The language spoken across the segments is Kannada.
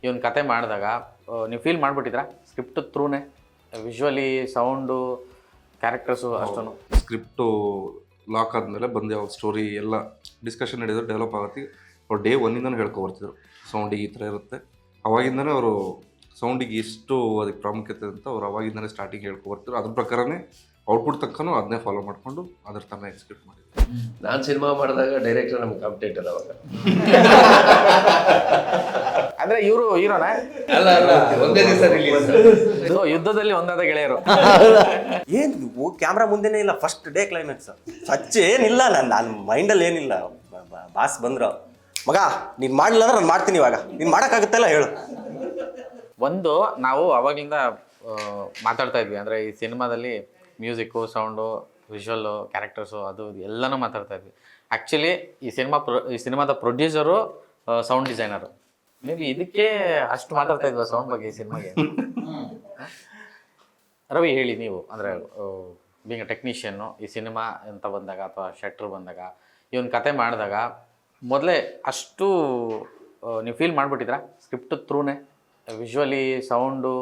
ಈ ಒಂದು ಕತೆ ಮಾಡಿದಾಗ ನೀವು ಫೀಲ್ ಮಾಡಿಬಿಟ್ಟಿದ್ರಾ ಸ್ಕ್ರಿಪ್ಟ್ ಥ್ರೂನೇ ವಿಜುವಲಿ ಸೌಂಡು ಕ್ಯಾರೆಕ್ಟರ್ಸು ಅಷ್ಟೂ ಸ್ಕ್ರಿಪ್ಟು ಲಾಕ್ ಆದಮೇಲೆ ಬಂದು ಯಾವ ಸ್ಟೋರಿ ಎಲ್ಲ ಡಿಸ್ಕಷನ್ ನಡೆಯೋದು ಡೆವಲಪ್ ಆಗುತ್ತೆ. ಅವ್ರು ಡೇ ಒನ್ನಿಂದನೂ ಹೇಳ್ಕೊಬರ್ತಿದ್ರು ಸೌಂಡಿಗೆ ಈ ಥರ ಇರುತ್ತೆ. ಅವಾಗಿಂದನೇ ಅವರು ಸೌಂಡಿಗೆ ಎಷ್ಟು ಅದಕ್ಕೆ ಪ್ರಾಮುಖ್ಯತೆ ಅಂತ ಅವ್ರು ಅವಾಗಿಂದನೇ ಸ್ಟಾರ್ಟಿಂಗ್ ಹೇಳ್ಕೊಬರ್ತಿದ್ರು. ಅದ್ರ ಪ್ರಕಾರನೇ ಔಟ್ಪುಟ್ ತಕ್ಕನೂ ಅದನ್ನೇ ಫಾಲೋ ಮಾಡಿಕೊಂಡು ಅದ್ರ ತಾನೇ ಎಕ್ಸಿಕ್ಯೂಟ್ ಮಾಡಿದ್ರು. ನಾನು ಸಿನಿಮಾ ಮಾಡಿದಾಗ ಡೈರೆಕ್ಟರ್ ನಮ್ಗೆ ಕಾಂಪಿಟೇಟರ್ ಅವಾಗ. ಅಂದರೆ ಇವರು ಹೀರೋನ ಅಲ್ಲ ಒಂದೇ ದಿವಸ ರಿಲೀಸ್. ಯುದ್ಧದಲ್ಲಿ ಒಂದಾದ ಗೆಳೆಯರು. ಏನು ಕ್ಯಾಮ್ರಾ ಮುಂದೆನೇ ಇಲ್ಲ, ಫಸ್ಟ್ ಡೇ ಕ್ಲೈಮ್ಯಾಕ್ಸ್ ಏನಿಲ್ಲ. ನಾನು ಮೈಂಡಲ್ಲಿ ಏನಿಲ್ಲ. ಬಾಸ್ ಬಂದ್ರು, ಮಗ ನೀನು ಮಾಡಲಿಲ್ಲ ಅಂದ್ರೆ ನಾನು ಮಾಡ್ತೀನಿ, ಇವಾಗ ನೀನು ಮಾಡೋಕ್ಕಾಗುತ್ತಲ್ಲ ಹೇಳು. ಒಂದು ನಾವು ಅವಾಗಲಿಂದ ಮಾತಾಡ್ತಾ ಇದ್ವಿ, ಅಂದರೆ ಈ ಸಿನಿಮಾದಲ್ಲಿ ಮ್ಯೂಸಿಕ್ಕು ಸೌಂಡು ವಿಜುವಲ್ಲು ಕ್ಯಾರೆಕ್ಟರ್ಸು ಅದು ಎಲ್ಲನೂ ಮಾತಾಡ್ತಾ ಇದ್ವಿ. ಆ್ಯಕ್ಚುಲಿ ಈ ಸಿನಿಮಾದ producer sound designer. May be ಇದಕ್ಕೆ ಅಷ್ಟು ಮಾತಾಡ್ತಾ ಇದ್ವಿ ಸೌಂಡ್ ಬಗ್ಗೆ ಈ ಸಿನಿಮಾಗೆ. ರವಿ ಹೇಳಿ ನೀವು, ಅಂದರೆ ಬೀಂಗ್ ಟೆಕ್ನಿಷಿಯನ್ನು ಈ ಸಿನಿಮಾ ಅಂತ ಬಂದಾಗ ಅಥವಾ ಶಟ್ರ್ ಬಂದಾಗ ಈ ಒಂದು ಕತೆ ಮಾಡಿದಾಗ ಮೊದಲೇ ಅಷ್ಟು ನೀವು ಫೀಲ್ ಮಾಡಿಬಿಟ್ಟಿದ್ರಾ ಸ್ಕ್ರಿಪ್ಟ್ ಥ್ರೂನೇ ವಿಜುವಲಿ ಸೌಂಡು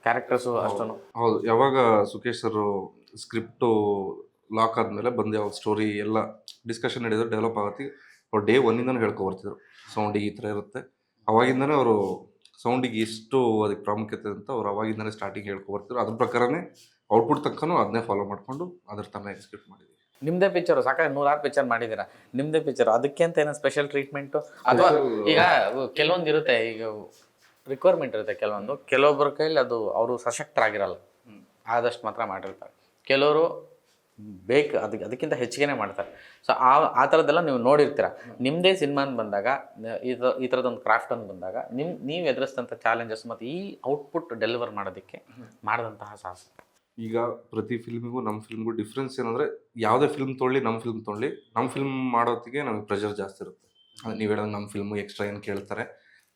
ಕ್ಯಾರೆಕ್ಟರ್ಸು ಅಷ್ಟೂ? ಹೌದು. ಯಾವಾಗ ಸುಖೇಶ್ ಸರ್ ಸ್ಕ್ರಿಪ್ಟು ಲಾಕ್ ಆದಮೇಲೆ ಬಂದು ಯಾವ ಸ್ಟೋರಿ ಎಲ್ಲ ಡಿಸ್ಕಷನ್ ನಡೆಯೋದು ಡೆವಲಪ್ ಆಗುತ್ತೆ. ಅವ್ರು ಡೇ ಒನ್ನಿಂದನೂ ಹೇಳ್ಕೊಬರ್ತಿದ್ರು ಸೌಂಡಿಗೆ ಈ ಥರ ಇರುತ್ತೆ. ಅವಾಗಿಂದನೇ ಅವರು ಸೌಂಡಿಗೆ ಎಷ್ಟು ಅದಕ್ಕೆ ಪ್ರಾಮುಖ್ಯತೆ ಅಂತ ಅವ್ರು ಅವಾಗಿಂದನೇ ಸ್ಟಾರ್ಟಿಂಗ್ ಹೇಳ್ಕೊಬರ್ತಿದ್ರು. ಅದ್ರ ಪ್ರಕಾರನೇ ಔಟ್ಪುಟ್ ತಕ್ಕನೂ ಅದನ್ನೇ ಫಾಲೋ ಮಾಡಿಕೊಂಡು ಅದ್ರ ತಾನೇ ಎಕ್ಸಿಕ್ಯೂಟ್ ಮಾಡಿದ್ವಿ. ನಿಮ್ಮದೇ ಪಿಕ್ಚರು ಸಾಕಾಗಿ 106 ಪಿಕ್ಚರ್ ಮಾಡಿದ್ದೀರಾ, ನಿಮ್ಮದೇ ಪಿಕ್ಚರು, ಅದಕ್ಕೆ ಅಂತ ಏನೋ ಸ್ಪೆಷಲ್ ಟ್ರೀಟ್ಮೆಂಟು ಅಥವಾ ಈಗ ಕೆಲವೊಂದು ಇರುತ್ತೆ, ಈಗ ರಿಕ್ವೈರ್ಮೆಂಟ್ ಇರುತ್ತೆ ಕೆಲವೊಬ್ಬರ ಕೈಲಿ ಅದು ಅವರು ಸಶಕ್ತರಾಗಿರಲ್ಲ, ಆದಷ್ಟು ಮಾತ್ರ ಮಾಡಿರ್ತಾರೆ. ಕೆಲವರು ಅದಕ್ಕಿಂತ ಹೆಚ್ಚಿಗೆ ಮಾಡ್ತಾರೆ. ಸೊ ಆ ಥರದ್ದೆಲ್ಲ ನೀವು ನೋಡಿರ್ತೀರ. ನಿಮ್ಮದೇ ಸಿನಿಮಾ ಬಂದಾಗ ಈ ಥರದೊಂದು ಕ್ರಾಫ್ಟ್ ಅಂತ ಬಂದಾಗ ನೀವು ಎದುರಿಸಿದಂಥ ಚಾಲೆಂಜಸ್ ಮತ್ತು ಈ ಔಟ್ಪುಟ್ ಡೆಲಿವರ್ ಮಾಡೋದಕ್ಕೆ ಮಾಡಿದಂತಹ ಸಾಹಸ. ಈಗ ಪ್ರತಿ ಫಿಲ್ಮಿಗೂ ನಮ್ಮ ಫಿಲ್ಮ್ಗೂ ಡಿಫ್ರೆನ್ಸ್ ಏನಂದರೆ, ಯಾವುದೇ ಫಿಲ್ಮ್ ತೊಗೊಳ್ಳಿ ನಮ್ಮ ಫಿಲ್ಮ್ ಮಾಡೋತ್ತಿಗೆ ನಮಗೆ ಪ್ರೆಷರ್ ಜಾಸ್ತಿ ಇರುತ್ತೆ. ಅದು ನೀವು ಹೇಳೋದು ನಮ್ಮ ಫಿಲ್ಮು ಎಕ್ಸ್ಟ್ರಾ ಏನು ಕೇಳ್ತಾರೆ,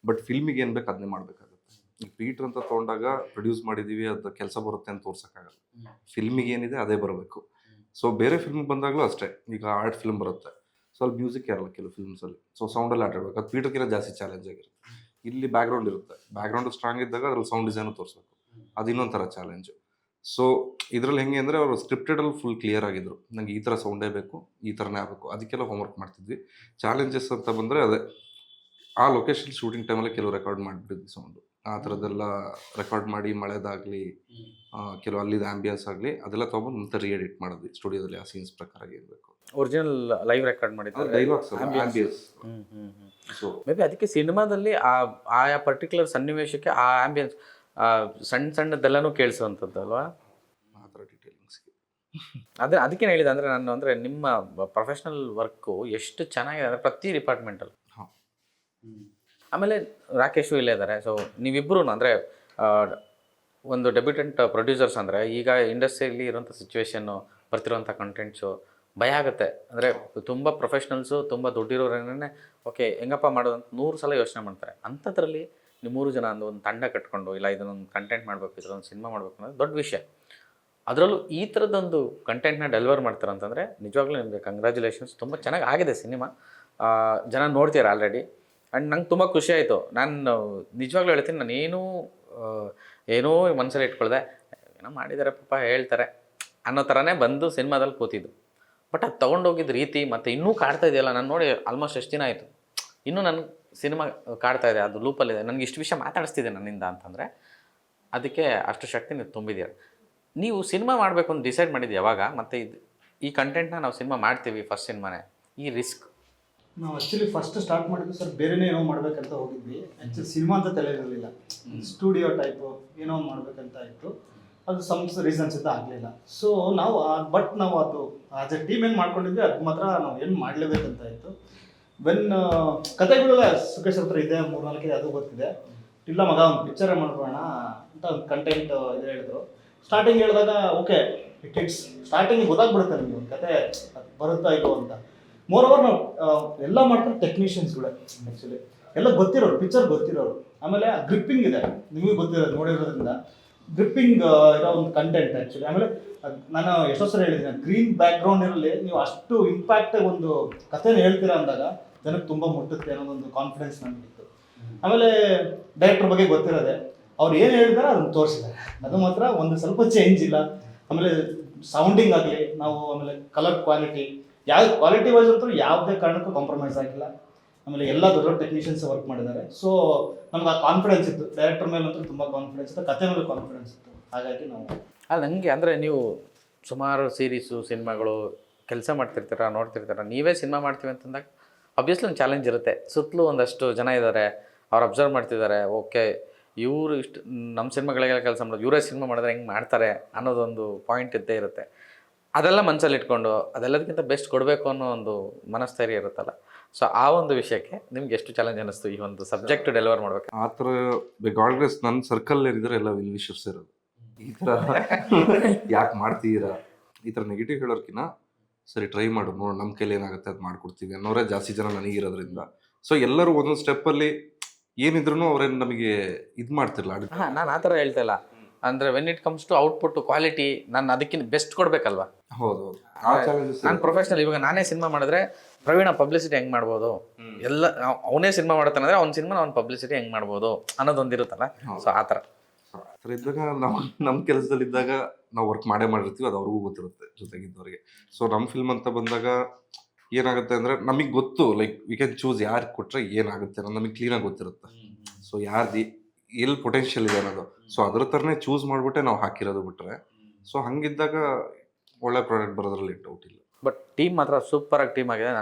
ಬಟ್ ಫಿಲ್ಮಿಗೆ ಏನು ಬೇಕು ಅದನ್ನೇ ಮಾಡಬೇಕಾಗುತ್ತೆ. ಈಗ ಪೀಟ್ರ್ ಅಂತ ತೊಗೊಂಡಾಗ ಪ್ರೊಡ್ಯೂಸ್ ಮಾಡಿದ್ದೀವಿ, ಅದು ಕೆಲಸ ಬರುತ್ತೆ ಅಂತ ತೋರ್ಸೋಕ್ಕಾಗಲ್ಲ. ಫಿಲ್ಮಿಗೆ ಏನಿದೆ ಅದೇ ಬರಬೇಕು. ಸೊ ಬೇರೆ ಫಿಲ್ಮ್ ಬಂದಾಗಲೂ ಅಷ್ಟೇ. ಈಗ ಆರ್ಟ್ ಫಿಲ್ಮ್ ಬರುತ್ತೆ, ಸ್ವಲ್ಪ ಮ್ಯೂಸಿಕ್ ಇರಲ್ಲ ಕೆಲವು ಫಿಲ್ಮ್ಸಲ್ಲಿ, ಸೊ ಸೌಂಡಲ್ಲಿ ಆಟಾಡಬೇಕು. ಅದು ಪೀಟ್ರ್ಗಿಂತ ಜಾಸ್ತಿ ಚಾಲೆಂಜ್ ಆಗಿರುತ್ತೆ. ಇಲ್ಲಿ ಬ್ಯಾಕ್ಗ್ರೌಂಡ್ ಇರುತ್ತೆ, ಬ್ಯಾಕ್ಗ್ರೌಂಡ್ ಸ್ಟ್ರಾಂಗ್ ಇದ್ದಾಗ ಅದ್ರಲ್ಲಿ ಸೌಂಡ್ ಡಿಸೈನು ತೋರಿಸ್ಬೇಕು, ಅದು ಇನ್ನೊಂದು ಥರ ಚಾಲೆಂಜು. ಸೊ ಇದರಲ್ಲಿ ಹೆಂಗೆ ಅಂದರೆ ಅವರು ಸ್ಕ್ರಿಪ್ಟೆಡಲ್ಲಿ ಫುಲ್ ಕ್ಲಿಯರ್ ಆಗಿದ್ರು, ನನಗೆ ಈ ಥರ ಸೌಂಡೇ ಬೇಕು, ಈ ಥರನೇ ಆಗಬೇಕು, ಅದಕ್ಕೆಲ್ಲ ಹೋಮ್ವರ್ಕ್ ಮಾಡ್ತಿದ್ವಿ. ಚಾಲೆಂಜಸ್ ಅಂತ ಬಂದರೆ ಅದೇ ಆ ಲೊಕೇಶನ್ ಶೂಟಿಂಗ್ ಟೈಮಲ್ಲಿ ಕೆಲವು ರೆಕಾರ್ಡ್ ಮಾಡಿಬಿಟ್ಟಿದ್ವಿ ಸೌಂಡು. ಆ ಥರದ್ದೆಲ್ಲ ರೆಕಾರ್ಡ್ ಮಾಡಿ ಮಳೆದಾಗಲಿ ಕೆಲವು ಅಲ್ಲಿದ್ದು ಆ್ಯಂಬಿಯನ್ಸ್ ಆಗಲಿ ಅದೆಲ್ಲ ತೊಗೊಂಡು ಮತ್ತೆ ರೀಎಡಿಟ್ ಮಾಡಿದ್ವಿ ಸ್ಟುಡಿಯೋದಲ್ಲಿ. ಆ ಸೀನ್ಸ್ ಪ್ರಕಾರ ಏನು ಬೇಕು ಒರಿಜಿನಲ್ ಲೈವ್ ರೆಕಾರ್ಡ್ ಮಾಡಿದ್ದು dialogues ambience. So may be ಅದಕ್ಕೆ ಸಿನಿಮಾದಲ್ಲಿ ಆಯಾ ಪರ್ಟಿಕ್ಯುಲರ್ ಸನ್ನಿವೇಶಕ್ಕೆ ಆ ಆ್ಯಂಬಿಯನ್ಸ್ ಸಣ್ಣದೆಲ್ಲನೂ ಕೇಳಿಸುವಂಥದ್ದು ಅಲ್ವಾ, ಆ ಥರ ಡೀಟೇಲಿಂಗ್ಸ್ಗೆ. ಅದಕ್ಕೆ ಹೇಳಿದೆ, ಅಂದರೆ ನಾನು ಅಂದರೆ ನಿಮ್ಮ ಪ್ರೊಫೆಷ್ನಲ್ ವರ್ಕು ಎಷ್ಟು ಚೆನ್ನಾಗಿದೆ ಅಂದರೆ ಪ್ರತಿ ಡಿಪಾರ್ಟ್ಮೆಂಟಲ್ಲಿ. ಆಮೇಲೆ ರಾಕೇಶು ಇಲ್ಲೇ ಇದ್ದಾರೆ. ಸೊ ನೀವಿಬ್ಬರೂ ಅಂದರೆ ಒಂದು ಡೆಬ್ಯೂಟೆಂಟ್ ಪ್ರೊಡ್ಯೂಸರ್ಸ್ ಅಂದರೆ ಈಗ ಇಂಡಸ್ಟ್ರಿಯಲ್ಲಿ ಇರೋಂಥ ಸಿಚುವೇಶನ್ನು, ಬರ್ತಿರೋಂಥ ಕಂಟೆಂಟ್ಸು ಭಯ ಆಗುತ್ತೆ. ಅಂದರೆ ತುಂಬ ಪ್ರೊಫೆಷ್ನಲ್ಸು, ತುಂಬ ದುಡ್ಡಿರೋರನ್ನೇ ಓಕೆ ಹೆಂಗಪ್ಪ ಮಾಡೋದು ಅಂತ 100 ಸಲ ಯೋಚನೆ ಮಾಡ್ತಾರೆ. ಅಂಥದ್ರಲ್ಲಿ ನೀವು 3 ಜನ ಒಂದು ತಂಡ ಕಟ್ಕೊಂಡು ಇಲ್ಲ ಇದನ್ನೊಂದು ಕಂಟೆಂಟ್ ಮಾಡಬೇಕು, ಇದರೊಂದು ಸಿನಿಮಾ ಮಾಡಬೇಕು ಅನ್ನೋದು ದೊಡ್ಡ ವಿಷಯ. ಅದರಲ್ಲೂ ಈ ಥರದ್ದೊಂದು ಕಂಟೆಂಟ್ನ ಡೆಲಿವರ್ ಮಾಡ್ತಾರೆ ಅಂತಂದರೆ ನಿಜವಾಗ್ಲೂ ನಿಮಗೆ ಕಂಗ್ರ್ಯಾಚುಲೇಷನ್ಸ್. ತುಂಬ ಚೆನ್ನಾಗಿ ಆಗಿದೆ ಸಿನಿಮಾ, ಜನ ನೋಡ್ತೀರ ಆಲ್ರೆಡಿ. ಆ್ಯಂಡ್ ನಂಗೆ ತುಂಬ ಖುಷಿ ಆಯಿತು. ನಾನು ನಿಜವಾಗ್ಲೂ ಹೇಳ್ತೀನಿ, ನಾನು ಏನೋ ಮನಸ್ಸಲ್ಲಿ ಇಟ್ಕೊಳ್ದೆ, ಏನೋ ಮಾಡಿದ್ದಾರೆ ಪಾಪ ಹೇಳ್ತಾರೆ ಅನ್ನೋ ಥರನೇ ಬಂದು ಸಿನಿಮಾದಲ್ಲಿ ಕೂತಿದ್ದು. ಬಟ್ ಅದು ತೊಗೊಂಡೋಗಿದ್ದ ರೀತಿ ಮತ್ತು ಇನ್ನೂ ಕಾಡ್ತಾ ಇದೆಯಲ್ಲ, ನಾನು ನೋಡಿ ಆಲ್ಮೋಸ್ಟ್ ಎಷ್ಟು ದಿನ ಆಯಿತು, ಇನ್ನೂ ನನಗೆ ಸಿನಿಮಾ ಕಾಡ್ತಾ ಇದೆ, ಅದು ಲೂಪಲ್ಲಿದೆ, ನನಗೆ ಇಷ್ಟು ವಿಷಯ ಮಾತಾಡಿಸ್ತಿದೆ ನನ್ನಿಂದ ಅಂತಂದರೆ ಅದಕ್ಕೆ ಅಷ್ಟು ಶಕ್ತಿ ನೀವು ತುಂಬಿದ್ದೀರ. ನೀವು ಸಿನಿಮಾ ಮಾಡಬೇಕು ಅಂತ ಡಿಸೈಡ್ ಮಾಡಿದ್ದು ಯಾವಾಗ? ಮತ್ತು ಈ ಕಂಟೆಂಟ್ನ ನಾವು ಸಿನಿಮಾ ಮಾಡ್ತೀವಿ ಫಸ್ಟ್ ಸಿನಿಮಾನೇ, ಈ ರಿಸ್ಕ್? ನಾವು ಆ್ಯಕ್ಚುಲಿ ಫಸ್ಟ್ ಸ್ಟಾರ್ಟ್ ಮಾಡಿದ್ವಿ ಸರ್, ಬೇರೆನೇ ಏನೋ ಮಾಡ್ಬೇಕಂತ ಹೋಗಿದ್ವಿ. ಆ್ಯಕ್ಚುಲಿ ಸಿನಿಮಾ ಅಂತ ತಲೆಯಿರಲಿಲ್ಲ, ಸ್ಟುಡಿಯೋ ಟೈಪು ಏನೋ ಮಾಡ್ಬೇಕಂತ ಇತ್ತು. ಅದು ಸಮ್ ರೀಸನ್ಸ್ ಇಂದ ಆಗಲಿಲ್ಲ. ಸೊ ನಾವು ಅದು ಆಸ್ ಎ ಟೀಮ್ ಏನು ಮಾಡ್ಕೊಂಡಿದ್ವಿ, ಅದು ಮಾತ್ರ ನಾವು ಏನು ಮಾಡಲೇಬೇಕಂತ ಇತ್ತು. ಕತೆಗಳೆಲ್ಲ ಸುಖೇಶ್ ಹತ್ರ ಇದೆ, 3-4 ಇದೆ, ಅದು ಗೊತ್ತಿದೆ. ಇಲ್ಲ ಮಗ ಒಂದು ಪಿಕ್ಚರೇ ಮಾಡ್ಬೋಣ ಅಂತ ಒಂದು ಕಂಟೆಂಟ್ ಇದು ಹೇಳಿದ್ರು. ಸ್ಟಾರ್ಟಿಂಗ್ ಹೇಳಿದಾಗ ಓಕೆ ಇಟ್ಸ್ ಸ್ಟಾರ್ಟಿಂಗ್ ಗೊತ್ತಾಗ್ಬಿಡುತ್ತೆ ನಿಮಗೆ ಒಂದು ಕತೆ ಬರುತ್ತಾ ಇಲ್ವೋ ಅಂತ. ಮೋರೋವರ್ ನಾವು ಎಲ್ಲ ಮಾಡ್ತಾರೆ ಟೆಕ್ನಿಷಿಯನ್ಸ್ಗಳೇ, ಆ್ಯಕ್ಚುಲಿ ಎಲ್ಲ ಗೊತ್ತಿರೋರು, ಪಿಕ್ಚರ್ ಗೊತ್ತಿರೋರು. ಆಮೇಲೆ ಗ್ರಿಪ್ಪಿಂಗ್ ಇದೆ, ನಿಮಗೆ ಗೊತ್ತಿರೋದು ನೋಡಿರೋದ್ರಿಂದ ಗ್ರಿಪ್ಪಿಂಗ್ ಇರೋ ಒಂದು ಕಂಟೆಂಟ್ ಆ್ಯಕ್ಚುಲಿ. ಆಮೇಲೆ ನಾನು ಎಷ್ಟೋ ಸಲ ಹೇಳಿದ್ದೀನಿ, ಗ್ರೀನ್ ಬ್ಯಾಕ್ಗ್ರೌಂಡ್ ಇರಲಿ, ನೀವು ಅಷ್ಟು ಇಂಪ್ಯಾಕ್ಟ್ ಒಂದು ಕಥೆನ ಹೇಳ್ತೀರಾ ಅಂದಾಗ ಜನಕ್ಕೆ ತುಂಬ ಮುಟ್ಟುತ್ತೆ ಅನ್ನೋದೊಂದು ಕಾನ್ಫಿಡೆನ್ಸ್ ನನಗಿತ್ತು. ಆಮೇಲೆ ಡೈರೆಕ್ಟರ್ ಬಗ್ಗೆ ಗೊತ್ತಿರೋದೆ, ಅವ್ರು ಏನು ಹೇಳಿದಾರೆ ಅದನ್ನು ತೋರಿಸಿದ್ದಾರೆ. ಅದು ಮಾತ್ರ ಒಂದು ಸ್ವಲ್ಪ ಚೇಂಜ್ ಇಲ್ಲ. ಆಮೇಲೆ ಸೌಂಡಿಂಗ್ ಆಗಲಿ, ನಾವು ಆಮೇಲೆ ಕಲರ್ ಕ್ವಾಲಿಟಿ, ಯಾವ ಕ್ವಾಲಿಟಿ ವೈಸ್ ಅಂತೂ ಯಾವುದೇ ಕಾರಣಕ್ಕೂ ಕಾಂಪ್ರಮೈಸ್ ಆಗಿಲ್ಲ. ಆಮೇಲೆ ಎಲ್ಲ ದೊಡ್ಡ ದೊಡ್ಡ ಟೆಕ್ನಿಷಿಯನ್ಸ್ ವರ್ಕ್ ಮಾಡಿದ್ದಾರೆ. ಸೊ ನಮ್ಗೆ ಆ ಕಾನ್ಫಿಡೆನ್ಸ್ ಇತ್ತು, ಡೈರೆಕ್ಟರ್ ಮೇಲೆ ಅಂತೂ ತುಂಬ ಕಾನ್ಫಿಡೆನ್ಸ್ ಇತ್ತು, ಕತೆ ಮೇಲೆ ಕಾನ್ಫಿಡೆನ್ಸ್ ಇತ್ತು. ಹಾಗಾಗಿ ನಾವು ನನಗೆ ಅಂದರೆ ನೀವು ಸುಮಾರು ಸೀರೀಸು ಸಿನಿಮಾಗಳು ಕೆಲಸ ಮಾಡ್ತಿರ್ತೀರ, ನೋಡ್ತಿರ್ತೀರ. ನೀವೇ ಸಿನಿಮಾ ಮಾಡ್ತೀವಿ ಅಂತಂದಾಗ ಅಬ್ವಿಯಸ್ಲಿ ಒಂದು ಚಾಲೆಂಜ್ ಇರುತ್ತೆ. ಸುತ್ತಲೂ ಒಂದಷ್ಟು ಜನ ಇದ್ದಾರೆ, ಅವ್ರು ಅಬ್ಸರ್ವ್ ಮಾಡ್ತಿದ್ದಾರೆ. ಓಕೆ, ಇವರು ಇಷ್ಟು ನಮ್ಮ ಸಿನಿಮಾಗಳಿಗೆಲ್ಲ ಕೆಲಸ ಮಾಡೋದು, ಇವರೇ ಸಿನಿಮಾ ಮಾಡಿದ್ರೆ ಹೆಂಗೆ ಮಾಡ್ತಾರೆ ಅನ್ನೋದೊಂದು ಪಾಯಿಂಟ್ ಇದ್ದೇ ಇರುತ್ತೆ. ಅದೆಲ್ಲ ಮನಸ್ಸಲ್ಲಿ ಇಟ್ಕೊಂಡು ಅದೆಲ್ಲದಕ್ಕಿಂತ ಬೆಸ್ಟ್ ಕೊಡಬೇಕು ಅನ್ನೋ ಒಂದು ಮನಸ್ಥೈರ್ಯ ಇರುತ್ತಲ್ಲ. ಸೊ ಆ ಒಂದು ವಿಷಯಕ್ಕೆ ನಿಮ್ಗೆ ಎಷ್ಟು ಚಾಲೆಂಜ್ ಅನ್ನಿಸ್ತು ಈ ಒಂದು ಸಬ್ಜೆಕ್ಟ್ ಡೆಲಿವರ್ ಮಾಡ್ಬೇಕು? ಆ ಥರ ಗಾಡ್ರೆಸ್ ನನ್ನ ಸರ್ಕಲ್ ಇರಿದ್ರೆ ಎಲ್ಲ ವಿಲ್ ವಿಶರ್ಸ್ ಇರೋದು. ಈ ಥರ ಯಾಕೆ ಮಾಡ್ತೀರಾ, ಈ ಥರ ನೆಗೆಟಿವ್ ಹೇಳೋರ್ಕಿನ್ನ ಸರಿ ಟ್ರೈ ಮಾಡು, ನೋಡು ನಮ್ಮ ಕೈಲಿ ಏನಾಗುತ್ತೆ ಅದು ಮಾಡ್ಕೊಡ್ತೀವಿ ಅನ್ನೋರೇ ಜಾಸ್ತಿ ಜನ ನನಗಿರೋದ್ರಿಂದ. ಸೊ ಎಲ್ಲರೂ ಒಂದೊಂದು ಸ್ಟೆಪ್ಪಲ್ಲಿ ಏನಿದ್ರು ಅವ್ರೇನು ನಮಗೆ ಇದು ಮಾಡ್ತಿರಲ್ಲ. ಹಾಂ, ನಾನು ಆ ಥರ ಹೇಳ್ತಾ ಇಲ್ಲ. ಅಂದರೆ when it comes to output quality, ನಾನು ಅದಕ್ಕಿಂತ ಬೆಸ್ಟ್ ಕೊಡಬೇಕಲ್ವಾ? ಹೌದು, ಆ ಚಾಲೆಂಜಸ್. ನಾನು ಪ್ರೊಫೆಷನಲ್, ಇವಾಗ ನಾನೇ ಸಿನಿಮಾ ಮಾಡಿದ್ರೆ ಪ್ರವೀಣ ಪಬ್ಲಿಸಿಟಿ ಹೆಂಗೆ ಮಾಡ್ಬೋದು, ಎಲ್ಲ ಅವನೇ ಸಿನಿಮಾ ಮಾಡ್ತಾನೆ ಅಂದರೆ ಅವ್ನ ಸಿನಿಮಾ ಅವ್ನ ಪಬ್ಲಿಸಿಟಿ ಹೆಂಗೆ ಮಾಡ್ಬೋದು ಅನ್ನೋದೊಂದಿರುತ್ತಲ್ಲ. ಸೊ ಆ ಥರ ಇದ್ದಾಗ ನಾವು ನಮ್ಮ ಕೆಲಸದಲ್ಲಿದ್ದಾಗ ನಾವು ವರ್ಕ್ ಮಾಡಿರ್ತೀವಿ, ಅದು ಅವ್ರಿಗೂ ಗೊತ್ತಿರುತ್ತೆ ಜೊತೆಗಿದ್ದವ್ರಿಗೆ. ಸೊ ನಮ್ಮ ಫಿಲ್ಮ್ ಅಂತ ಬಂದಾಗ ಏನಾಗುತ್ತೆ ಅಂದರೆ ನಮಗೆ ಗೊತ್ತು, ಲೈಕ್ ವಿ ಕ್ಯಾನ್ ಚೂಸ್ ಯಾರು ಕೊಟ್ಟರೆ ಏನಾಗುತ್ತೆ ಅನ್ನೋದು ನಮಗೆ ಕ್ಲೀನಾಗಿ ಗೊತ್ತಿರುತ್ತೆ. ಸೊ ಯಾರ್ದು ಎಲ್ಲಿ ಪೊಟೆನ್ಷಿಯಲ್ ಇದೆ ಅನ್ನೋದು, ಸೊ ಅದ್ರ ಥರನೇ ಚೂಸ್ ಮಾಡಿಬಿಟ್ಟೆ ನಾವು ಹಾಕಿರೋದು ಬಿಟ್ಟರೆ. ಸೊ ಹಂಗಿದ್ದಾಗ ಒಳ್ಳೆ ಪ್ರಾಡಕ್ಟ್ ಬರೋದ್ರಲ್ಲಿ ಡೌಟ್ ಇಲ್ಲ. ಬಟ್ ಟೀಮ್ ಮಾತ್ರ ಸೂಪರಾಗಿ ಟೀಮ್ ಆಗಿದೆ.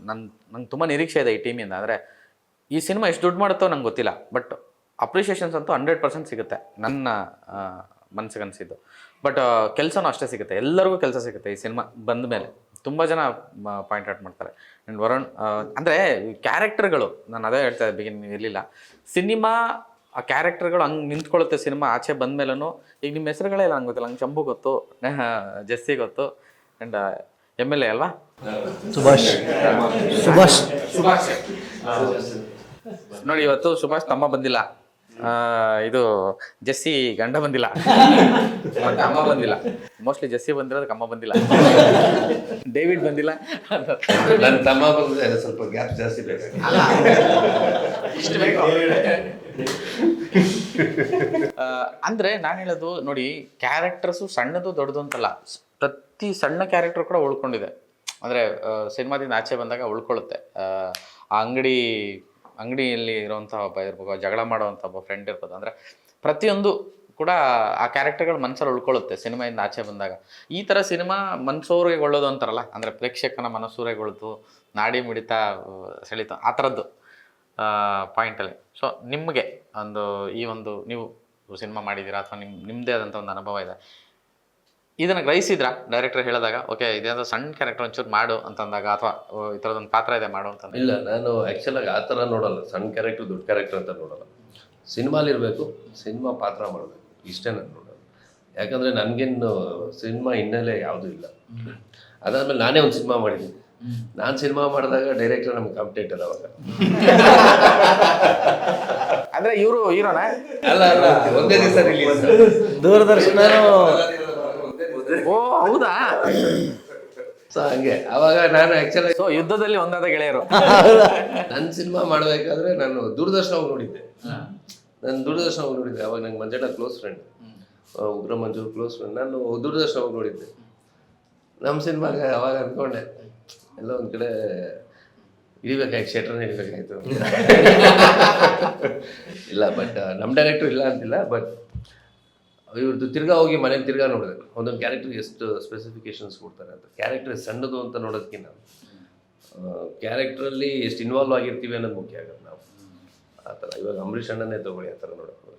ನಂಗೆ ತುಂಬ ನಿರೀಕ್ಷೆ ಇದೆ ಈ ಟೀಮಿಂದ. ಅಂದರೆ ಈ ಸಿನಿಮಾ ಎಷ್ಟು ದುಡ್ಡು ಮಾಡುತ್ತೋ ನಂಗೆ ಗೊತ್ತಿಲ್ಲ, ಬಟ್ ಅಪ್ರಿಷಿಯೇಷನ್ಸ್ ಅಂತೂ 100% ಸಿಗುತ್ತೆ ನನ್ನ ಮನಸ್ಸಿಗೆ ಅನಿಸಿದ್ದು. ಬಟ್ ಕೆಲಸನೂ ಅಷ್ಟೇ ಸಿಗುತ್ತೆ, ಎಲ್ಲರಿಗೂ ಕೆಲಸ ಸಿಗುತ್ತೆ ಈ ಸಿನಿಮಾ ಬಂದ ಮೇಲೆ. ತುಂಬ ಜನ ಪಾಯಿಂಟ್ ಔಟ್ ಮಾಡ್ತಾರೆ. ಆ್ಯಂಡ್ ವರುಣ್ ಅಂದರೆ ಕ್ಯಾರೆಕ್ಟರ್ಗಳು, ನಾನು ಅದೇ ಹೇಳ್ತಾ ಇದ್ದೆ ಬಿಗಿನಿಂಗ್ ಇರಲಿಲ್ಲ, ಸಿನಿಮಾ ಆ ಕ್ಯಾರೆಕ್ಟರ್ಗಳು ಹಂಗೆ ನಿಂತ್ಕೊಳ್ಳುತ್ತೆ ಸಿನಿಮಾ ಆಚೆ ಬಂದ ಮೇಲೂ. ಈಗ ನಿಮ್ಮ ಹೆಸರುಗಳೇ ಇಲ್ಲ ನಂಗೆ ಗೊತ್ತಿಲ್ಲ. ನಂಗೆ ಶಂಭು ಗೊತ್ತು, ಜೆಸ್ಸಿ ಗೊತ್ತು, ಆ್ಯಂಡ್ MLA ಅಲ್ವಾ ಸುಭಾಷ್. ನೋಡಿ, ಇವತ್ತು ಸುಭಾಷ್ ತಮ್ಮ ಬಂದಿಲ್ಲ, ಇದು ಜೆಸ್ಸಿ ಗಂಡ ಬಂದಿಲ್ಲ, ಮತ್ತೆ ಅಮ್ಮ ಬಂದಿಲ್ಲ. ಮೋಸ್ಟ್ಲಿ ಜೆಸ್ಸಿ ಬಂದಿರೋದಕ್ಕೆ ಅಮ್ಮ ಬಂದಿಲ್ಲ, ಡೇವಿಡ್ ಬಂದಿಲ್ಲ. ನನ್ನ ತಮ್ಮ ಬಂದ್ರೆ ಸ್ವಲ್ಪ ಗ್ಯಾಪ್ ಜಾಸ್ತಿ ಬೇಕಾಗಿ. ಅಂದರೆ ನಾನು ಹೇಳೋದು ನೋಡಿ, ಕ್ಯಾರೆಕ್ಟರ್ಸು ಸಣ್ಣದು ದೊಡ್ಡದು ಅಂತಲ್ಲ, ಪ್ರತಿ ಸಣ್ಣ ಕ್ಯಾರೆಕ್ಟರ್ ಕೂಡ ಉಳ್ಕೊಂಡಿದೆ. ಅಂದರೆ ಸಿನಿಮಾದಿಂದ ಆಚೆ ಬಂದಾಗ ಉಳ್ಕೊಳ್ಳುತ್ತೆ. ಆ ಅಂಗಡಿಯಲ್ಲಿ ಇರೋವಂಥ ಒಬ್ಬ ಇರ್ಬೋದು, ಜಗಳ ಮಾಡೋವಂಥ ಒಬ್ಬ ಫ್ರೆಂಡ್ ಇರ್ಬೋದು. ಅಂದರೆ ಪ್ರತಿಯೊಂದು ಕೂಡ ಆ ಕ್ಯಾರೆಕ್ಟರ್ಗಳು ಮನಸ್ಸಲ್ಲಿ ಉಳ್ಕೊಳ್ಳುತ್ತೆ ಸಿನಿಮಾಯಿಂದ ಆಚೆ ಬಂದಾಗ. ಈ ಥರ ಸಿನಿಮಾ ಮನಸೂರೆಗೊಳ್ಳೋದು ಅಂತಾರಲ್ಲ, ಅಂದರೆ ಪ್ರೇಕ್ಷಕನ ಮನಸೂರೆಗೊಳ್ತು, ನಾಡಿ ಮಿಡಿತ ಸೆಳಿತು, ಆ ಥರದ್ದು ಪಾಯಿಂಟಲ್ಲಿ. ಸೊ ನಿಮಗೆ ಈ ಒಂದು ನೀವು ಸಿನಿಮಾ ಮಾಡಿದ್ದೀರಾ ಅಥವಾ ನಿಮ್ಮದೇ ಆದಂಥ ಒಂದು ಅನುಭವ ಇದೆ, ಇದನ್ನು ಗ್ರಹಿಸಿದ್ರಾ ಡೈರೆಕ್ಟರ್ ಹೇಳಿದಾಗ ಓಕೆ ಇದೇನೋ ಸಣ್ಣ ಕ್ಯಾರೆಕ್ಟರ್ ಒಂಚೂರು ಮಾಡು ಅಂತಂದಾಗ, ಅಥವಾ ಈ ಥರದೊಂದು ಪಾತ್ರ ಇದೆ ಮಾಡು ಅಂತ? ಇಲ್ಲ, ನಾನು ಆ್ಯಕ್ಚುಲಾಗಿ ಆ ಥರ ನೋಡಲ್ಲ. ಸಣ್ಣ ಕ್ಯಾರೆಕ್ಟರ್ ದೊಡ್ಡ ಕ್ಯಾರೆಕ್ಟರ್ ಅಂತ ನೋಡಲ್ಲ. ಸಿನಿಮಾಲಿರಬೇಕು, ಸಿನಿಮಾ ಪಾತ್ರ ಮಾಡಬೇಕು, ಇಷ್ಟೇ ನಾನು ನೋಡೋದು. ಯಾಕಂದರೆ ನನಗೇನು ಸಿನಿಮಾ ಹಿನ್ನೆಲೆ ಯಾವುದೂ ಇಲ್ಲ. ಅದಾದಮೇಲೆ ನಾನೇ ಒಂದು ಸಿನಿಮಾ ಮಾಡಿದ್ದೀನಿ. ನಾನು ಸಿನಿಮಾ ಮಾಡಿದಾಗ ಡೈರೆಕ್ಟರ್ ನಮ್ಗೆ ಕಾಂಪಿಟೇಟರ್ ಅವಾಗ. ಅಂದರೆ ಇವರು ಹೀರೋನಾ? ಅಲ್ಲ, ಒಂದೇ ದಿವಸ ರಿಲೀಸ್ ದೂರದರ್ಶನ. ಓ ಹೌದಾ? ಸೊ ಹಂಗೆ ಅವಾಗ ನಾನು ಆ್ಯಕ್ಚುಲಾಗಿ ಸೊ ಯುದ್ಧದಲ್ಲಿ ಒಂದಾದ ಗೆಳೆಯರು. ನನ್ನ ಸಿನಿಮಾ ಮಾಡಬೇಕಾದ್ರೆ ನಾನು ದೂರದರ್ಶನ ನೋಡಿದ್ದೆ. ನಾನು ದೂರದರ್ಶನ ನೋಡಿದ್ದೆ. ಅವಾಗ ನಂಗೆ ಮಂಜಣ್ಣ ಕ್ಲೋಸ್ ಫ್ರೆಂಡ್, ಉಗ್ರ ಮಂಜು ಕ್ಲೋಸ್ ಫ್ರೆಂಡ್. ನಾನು ದೂರದರ್ಶನ ನೋಡಿದ್ದೆ. ನಮ್ಮ ಸಿನಿಮಾಗೆ ಅವಾಗ ಅಂದ್ಕೊಂಡೆ ಎಲ್ಲ ಒಂದು ಕಡೆ ಹಿಡಿಬೇಕಾಯ್ತು, ಶೆಟ್ರನ್ನ ಹಿಡಿಬೇಕಾಯ್ತು. ಇಲ್ಲ, ಬಟ್ ನಮ್ಮ ಡೈರೆಕ್ಟ್ರು ಇಲ್ಲ ಅಂತಿಲ್ಲ, ಬಟ್ ಇವ್ರದ್ದು ತಿರ್ಗಾ ಹೋಗಿ ಮನೇಲಿ ತಿರ್ಗಾ ನೋಡಿದೆ ಒಂದೊಂದು ಕ್ಯಾರೆಕ್ಟರ್ಗೆ ಎಷ್ಟು ಸ್ಪೆಸಿಫಿಕೇಶನ್ಸ್ ಕೊಡ್ತಾರೆ ಅಂತ. ಕ್ಯಾರೆಕ್ಟರ್ ಸಣ್ಣದು ಅಂತ ನೋಡೋದಕ್ಕಿಂತ ಕ್ಯಾರೆಕ್ಟ್ರಲ್ಲಿ ಎಷ್ಟು ಇನ್ವಾಲ್ವ್ ಆಗಿರ್ತೀವಿ ಅನ್ನೋದು ಮುಖ್ಯ ಆಗುತ್ತೆ ನಾವು. ಆ ಥರ ಇವಾಗ ಅಂಬರೀಷ್ ಅಣ್ಣನೇ ತೊಗೊಳ್ಳಿ, ಆ ಥರ ನೋಡೋಕೆ.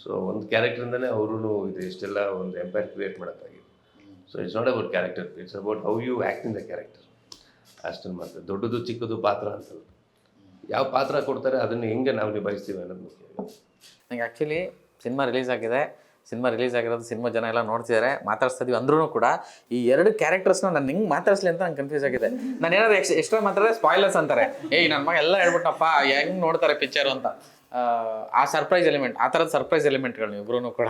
ಸೊ ಒಂದು ಕ್ಯಾರೆಕ್ಟ್ರಿಂದನೇ ಅವರು ಇದು ಎಷ್ಟೆಲ್ಲ ಒಂದು ಎಂಪೈರ್ ಕ್ರಿಯೇಟ್ ಮಾಡೋಕ್ಕಾಗಿದೆ. So it's not about character, it's about how you act in the character. ಅಷ್ಟನ್ನು ಮಾತ್ರ. ದೊಡ್ಡದು ಚಿಕ್ಕದು ಪಾತ್ರ ಅಂತಲ್ಲ, ಯಾವ ಪಾತ್ರ ಕೊಡ್ತಾರೆ ಅದನ್ನು ಹೆಂಗೆ ನಾವು ನಿಭಾಯಿಸ್ತೀವಿ ಅನ್ನೋದು ಮುಖ್ಯ ಆಗುತ್ತೆ. ನಂಗೆ ಆ್ಯಕ್ಚುಲಿ ಸಿನಿಮಾ ರಿಲೀಸ್ ಆಗಿದೆ, ಸಿನಿಮಾ ರಿಲೀಸ್ ಆಗಿರೋದು ಸಿನಿಮಾ ಜನ ಎಲ್ಲ ನೋಡ್ತಿದ್ದಾರೆ, ಮಾತಾಡ್ಸ್ತಾ ಇದೀವಿ ಅಂದ್ರೂ ಕೂಡ ಈ ಎರಡು ಕ್ಯಾರೆಕ್ಟರ್ಸ್ನ ನಾನು ಹೆಂಗೆ ಮಾತಾಡ್ಸ್ಲಿ ಅಂತ ನಂಗೆ ಕನ್ಫ್ಯೂಸ್ ಆಗಿದೆ. ನಾನು ಏನಾದ್ರು ಎಕ್ಸ್ಟ್ರಾ ಮಾತಾಡಿದ್ರೆ ಸ್ಪಾಯ್ಲರ್ಸ್ ಅಂತಾರೆ, ನನ್ನ ಮಗ ಎಲ್ಲ ಹೇಳ್ಬಿಟ್ಟಪ್ಪ ಹೆಂಗೆ ನೋಡ್ತಾರೆ ಪಿಕ್ಚರು ಅಂತ. ಆ ಸರ್ಪ್ರೈಸ್ ಎಲಿಮೆಂಟ್, ಆ ಥರದ ಸರ್ಪ್ರೈಸ್ ಎಲಿಮೆಂಟ್ಗಳು ಇಬ್ರು ಕೂಡ.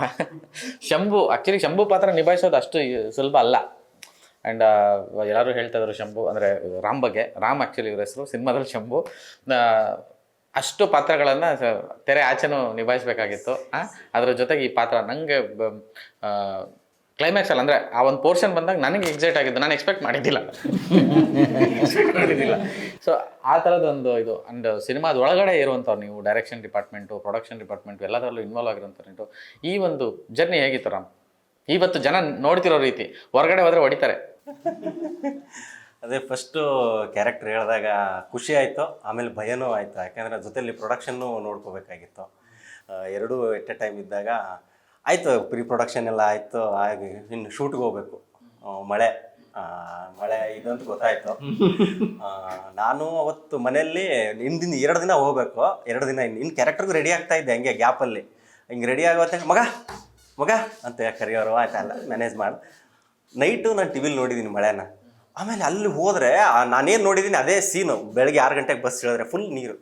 ಶಂಭು ಪಾತ್ರ ನಿಭಾಯಿಸೋದು ಅಷ್ಟು ಸುಲಭ ಅಲ್ಲ. ಆ್ಯಂಡ್ ಎಲ್ಲರೂ ಹೇಳ್ತಾ ಇದ್ರು ಶಂಭು ಅಂದರೆ ರಾಮ್ ಬಗ್ಗೆ. ರಾಮ್ ಆ್ಯಕ್ಚುಲಿ ಇವ್ರ ಹೆಸರು, ಸಿನಿಮಾದಲ್ಲಿ ಶಂಭು. ಅಷ್ಟು ಪಾತ್ರಗಳನ್ನು ತೆರೆ ಆಚೆನೂ ನಿಭಾಯಿಸ್ಬೇಕಾಗಿತ್ತು. ಅದ್ರ ಜೊತೆಗೆ ಈ ಪಾತ್ರ ನನಗೆ ಕ್ಲೈಮ್ಯಾಕ್ಸಲ್ಲಿ ಅಂದರೆ ಆ ಒಂದು ಪೋರ್ಷನ್ ಬಂದಾಗ ನನಗೆ ಎಕ್ಸೈಟ್ ಆಗಿದ್ದು, ನಾನು ಎಕ್ಸ್ಪೆಕ್ಟ್ ಮಾಡಿದ್ದಿಲ್ಲ. ಸೊ ಆ ಥರದೊಂದು ಇದು ಅಂಡ್ ಸಿನಿಮಾದ ಒಳಗಡೆ ಇರುವಂಥವ್ರು ನೀವು ಡೈರೆಕ್ಷನ್ ಡಿಪಾರ್ಟ್ಮೆಂಟು, ಪ್ರೊಡಕ್ಷನ್ ಡಿಪಾರ್ಟ್ಮೆಂಟು ಎಲ್ಲದರಲ್ಲೂ ಇನ್ವಾಲ್ವ್ ಆಗಿರೋಂಥವ್ರು. ಈ ಒಂದು ಜರ್ನಿ ಹೇಗಿತ್ತು ರಾಮ್? ಇವತ್ತು ಜನ ನೋಡ್ತಿರೋ ರೀತಿ ಹೊರಗಡೆ ಹೋದರೆ ಹೊಡಿತಾರೆ. ಅದೇ ಫಸ್ಟು ಕ್ಯಾರೆಕ್ಟರ್ ಹೇಳಿದಾಗ ಖುಷಿ ಆಯಿತು, ಆಮೇಲೆ ಭಯನೂ ಆಯಿತು. ಯಾಕೆಂದರೆ ಜೊತೆಲಿ ಪ್ರೊಡಕ್ಷನ್ನು ನೋಡ್ಕೋಬೇಕಾಗಿತ್ತು. ಎರಡೂ ಎಟ್ ಎ ಟೈಮ್ ಇದ್ದಾಗ ಆಯಿತು. ಪ್ರೀ ಪ್ರೊಡಕ್ಷನ್ ಎಲ್ಲ ಆಯಿತು, ಹಾಗೆ ಇನ್ನು ಶೂಟ್ಗೆ ಹೋಗ್ಬೇಕು. ಮಳೆ ಇದಂತ ಗೊತ್ತಾಯಿತು. ನಾನು ಅವತ್ತು ಮನೆಯಲ್ಲಿ ಹಿಂದಿನ 2 ದಿನ ಹೋಗ್ಬೇಕು. 2 ದಿನ ಇನ್ನು ಕ್ಯಾರೆಕ್ಟರ್ಗೂ ರೆಡಿ ಆಗ್ತಾ ಇದ್ದೆ. ಹಂಗೆ ಗ್ಯಾಪಲ್ಲಿ ಹಿಂಗೆ ರೆಡಿ ಆಗೋತ್ತೆ, ಮಗ ಅಂತ ಕರೆಯೋರು. ಆಯ್ತಲ್ಲ ಮ್ಯಾನೇಜ್ ಮಾಡಿ ನೈಟು ನಾನು ಟಿ ವಿಲಿ ನೋಡಿದ್ದೀನಿ ಮಳೆನ. ಆಮೇಲೆ ಅಲ್ಲಿ ಹೋದರೆ ನಾನೇನು ನೋಡಿದ್ದೀನಿ ಅದೇ ಸೀನು. ಬೆಳಗ್ಗೆ 6 ಗಂಟೆಗೆ ಬಸ್ ಹೇಳಿದ್ರೆ ಫುಲ್ ನೀರು.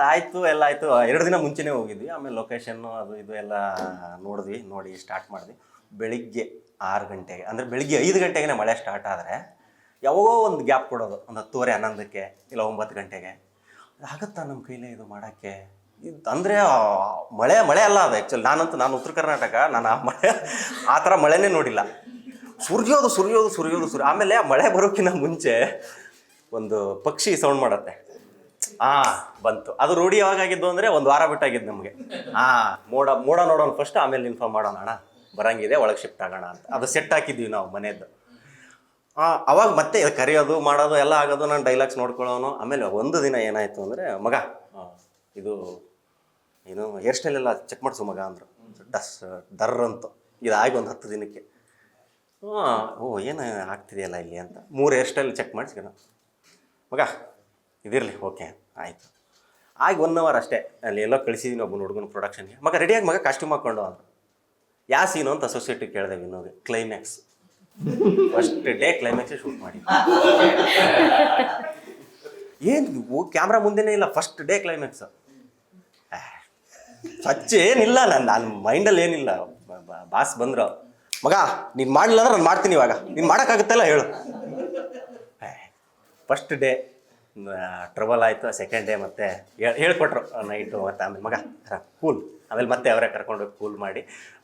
ಆಯಿತು, ಎಲ್ಲ ಆಯಿತು. 2 ದಿನ ಮುಂಚೆನೇ ಹೋಗಿದ್ವಿ. ಆಮೇಲೆ ಲೊಕೇಶನ್ನು ಅದು ಇದು ಎಲ್ಲ ನೋಡಿದ್ವಿ. ನೋಡಿ ಸ್ಟಾರ್ಟ್ ಮಾಡಿದ್ವಿ. ಬೆಳಿಗ್ಗೆ 6 ಗಂಟೆಗೆ, ಅಂದರೆ ಬೆಳಿಗ್ಗೆ 5 ಗಂಟೆಗೆ ಮಳೆ ಸ್ಟಾರ್ಟ್ ಆದರೆ ಯಾವಾಗೋ ಒಂದು ಗ್ಯಾಪ್ ಕೊಡೋದು, ಒಂದು 10:30, 11ಕ್ಕೆ ಇಲ್ಲ 9 ಗಂಟೆಗೆ. ಆಗುತ್ತಾ ನಮ್ಮ ಕೈಲೇ ಇದು ಮಾಡೋಕ್ಕೆ? ಅಂದರೆ ಮಳೆ ಅಲ್ಲ ಅದು ಆ್ಯಕ್ಚುಲಿ. ನಾನು ಉತ್ತರ ಕರ್ನಾಟಕ, ನಾನು ಆ ಥರ ಮಳೆನೇ ನೋಡಿಲ್ಲ. ಸುರಿಯೋದು. ಆಮೇಲೆ ಮಳೆ ಬರೋಕ್ಕಿಂತ ಮುಂಚೆ ಒಂದು ಪಕ್ಷಿ ಸೌಂಡ್ ಮಾಡುತ್ತೆ. ಬಂತು. ಅದು ರೂಢಿ ಯಾವಾಗಿದ್ದು ಅಂದರೆ 1 ವಾರ ಬಿಟ್ಟಾಗಿದ್ದು ನಮಗೆ. ಮೋಡ ನೋಡೋಣ ಫಸ್ಟ್, ಆಮೇಲೆ ಇನ್ಫಾರ್ಮ್ ಮಾಡೋಣ, ಅಣ್ಣ ಬರಂಗಿದೆ, ಒಳಗೆ ಶಿಫ್ಟ್ ಆಗೋಣ ಅಂತ. ಅದು ಸೆಟ್ ಹಾಕಿದ್ವಿ ನಾವು ಮನೆಯದ್ದು. ಅವಾಗ ಮತ್ತೆ ಕರೆಯೋದು ಮಾಡೋದು ಎಲ್ಲ ಆಗೋದು. ನಾನು ಡೈಲಾಗ್ಸ್ ನೋಡ್ಕೊಳ್ಳೋನು. ಆಮೇಲೆ ಒಂದು ದಿನ ಏನಾಯಿತು ಅಂದರೆ, ಮಗ ಇದು ಏನು ಹೇರ್ ಸ್ಟೈಲ್ ಎಲ್ಲ ಚೆಕ್ ಮಾಡಿಸು ಮಗ ಅಂದರು. ಡರ್ ಅಂತು. ಇದಾಗಿ ಒಂದು 10 ದಿನಕ್ಕೆ ಏನು ಆಗ್ತಿದೆಯಲ್ಲ ಇಲ್ಲಿ ಅಂತ 3 ಹೇರ್ ಸ್ಟೈಲ್ ಚೆಕ್ ಮಾಡಿಸ್ಕಣ. ಮಗ ಇದಿರಲಿ, ಓಕೆ ಆಯಿತು. ಆಗಿ 1 ಅವರ್ ಅಷ್ಟೇ. ಅಲ್ಲಿ ಎಲ್ಲೋ ಕಳಿಸಿದ್ದೀನಿ ಒಬ್ಬನ ಹುಡುಗನ ಪ್ರೊಡಕ್ಷನ್ಗೆ. ಮಗ ರೆಡಿಯಾಗಿ ಮಗ ಕಾಸ್ಟ್ಯೂಮ್ ಹಾಕ್ಕೊಂಡು ಅಂದರು. ಯಾವ ಸೀನು ಅಂತ ಅಸೋಸಿಯೇಟಿಗೆ ಕೇಳಿದೆ ವಿನೋಗೆ. ಕ್ಲೈಮ್ಯಾಕ್ಸ್, ಫಸ್ಟ್ ಡೇ ಕ್ಲೈಮ್ಯಾಕ್ಸೇ ಶೂಟ್ ಮಾಡಿ. ಏನು ಕ್ಯಾಮ್ರಾ ಮುಂದೆನೇ ಇಲ್ಲ, ಫಸ್ಟ್ ಡೇ ಕ್ಲೈಮ್ಯಾಕ್ಸ್. ಏನಿಲ್ಲ, ನಾನು ಮೈಂಡಲ್ಲಿ ಏನಿಲ್ಲ. ಬಾಸ್ ಬಂದರು, ಮಗ ನೀನು ಮಾಡಲಿಲ್ಲ ಅಂದ್ರೆ ನಾನು ಮಾಡ್ತೀನಿ, ಇವಾಗ ನೀನು ಮಾಡೋಕ್ಕಾಗುತ್ತಲ್ಲ ಹೇಳು. ಫಸ್ಟ್ ಡೇ ಟ್ರಬಲ್ ಆಯಿತು. ಸೆಕೆಂಡ್ ಡೇ ಮತ್ತೆ ಹೇಳ್ಕೊಟ್ರು ನೈಟು. ಮತ್ತು ಆಮೇಲೆ ಮಗ ಕೂಲ್. ಆಮೇಲೆ ಮತ್ತೆ ಅವರೇ ಕರ್ಕೊಂಡು ಕೂಲ್ ಮಾಡಿ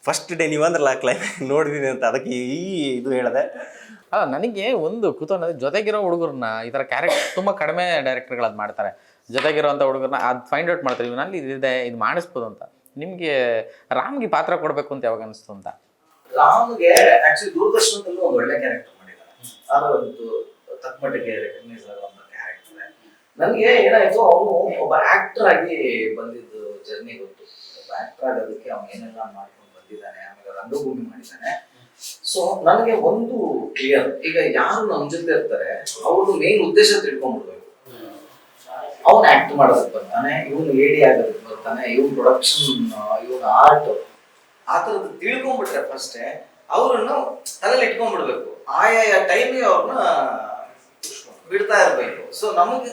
ಫಸ್ಟ್ ಡೇ ನೀವು ಅಂದ್ರಲ್ಲ ಕ್ಲೈಮ್ಯಾಕ್ಸ್ ನೋಡಿದ್ದೀನಿ ಅಂತ, ಅದಕ್ಕೆ ಈ ಇದು ಹೇಳಿದೆ. ನನಗೆ ಒಂದು ಕುತೂಹಲ, ಜೊತೆಗಿರೋ ಹುಡುಗರನ್ನ ಈ ಥರ ಕ್ಯಾರೆಕ್ಟರ್ ತುಂಬ ಕಡಿಮೆ ಡೈರೆಕ್ಟರ್ಗಳು ಅದು ಮಾಡ್ತಾರೆ. ಜೊತೆಗಿರೋಂಥ ಹುಡುಗರನ್ನ ಅದು ಫೈಂಡ್ ಔಟ್ ಮಾಡ್ತಾರೆ, ಇವನಲ್ಲಿ ಇದಿದೆ, ಇದು ಮಾಡಿಸ್ಬೋದು ಅಂತ. ನಿಮಗೆ ರಾಮ್ಗೆ ಪಾತ್ರ ಕೊಡಬೇಕು ಅಂತ ಯಾವಾಗ ಅನಿಸ್ತು ಅಂತ? ರಾಮ್ಗೆ ಆಕ್ಚುಲಿ ದೂರದರ್ಶನದಲ್ಲೂ ಒಂದು ಒಳ್ಳೆ ಕ್ಯಾರೆಕ್ಟರ್ ಮಾಡಿದ್ದಾರೆ. ಅದೊಂದು ತಕ್ಕಮಟ್ಟಿಗೆ ರೆಕಗ್ನೈಸ್ ಆಗುವಂಥ ಕ್ಯಾರೆಕ್ಟರ್. ನನಗೆ ಏನಾಯ್ತು, ಅವನು ಒಬ್ಬ ಆಕ್ಟರ್ ಆಗಿ ಬಂದಿದ್ದು ಜರ್ನಿ ಗೊತ್ತು. ಒಬ್ಬ ಆಕ್ಟರ್ ಆಗೋದಕ್ಕೆ ಅವನು ಏನೆಲ್ಲ ಮಾಡ್ಕೊಂಡು ಬಂದಿದ್ದಾನೆ, ಆಮೇಲೆ ರಂಗಭೂಮಿ ಮಾಡಿದ್ದಾನೆ. ಸೊ ನನಗೆ ಒಂದು ಕ್ಲಿಯರ್, ಈಗ ಯಾರು ನಮ್ಮ ಜೊತೆ ಇರ್ತಾರೆ ಅವ್ರದ್ದು ಮೇನ್ ಉದ್ದೇಶ ತಿಳ್ಕೊಂಡ್ಬಿಡ್ಬೇಕು. ಅವನು ಆಕ್ಟ್ ಮಾಡೋದಕ್ಕೆ ಬರ್ತಾನೆ, ಇವನು ಎಡಿ ಆಗೋದಕ್ಕೆ ಬರ್ತಾನೆ, ಇವನು ಪ್ರೊಡಕ್ಷನ್, ಇವನು ಆರ್ಟ್, ಆ ಥರದ್ದು ತಿಳ್ಕೊಂಡ್ಬಿಟ್ರೆ ಫಸ್ಟೇ ಅವ್ರನ್ನ ತಲೆಯಲ್ಲಿ ಇಟ್ಕೊಂಡ್ಬಿಡ್ಬೇಕು. ಆಯಾಯ ಟೈಮಿಗೆ ಅವ್ರನ್ನ ಬಿಡ್ತಾ ಇರಬೇಕು. ಸೊ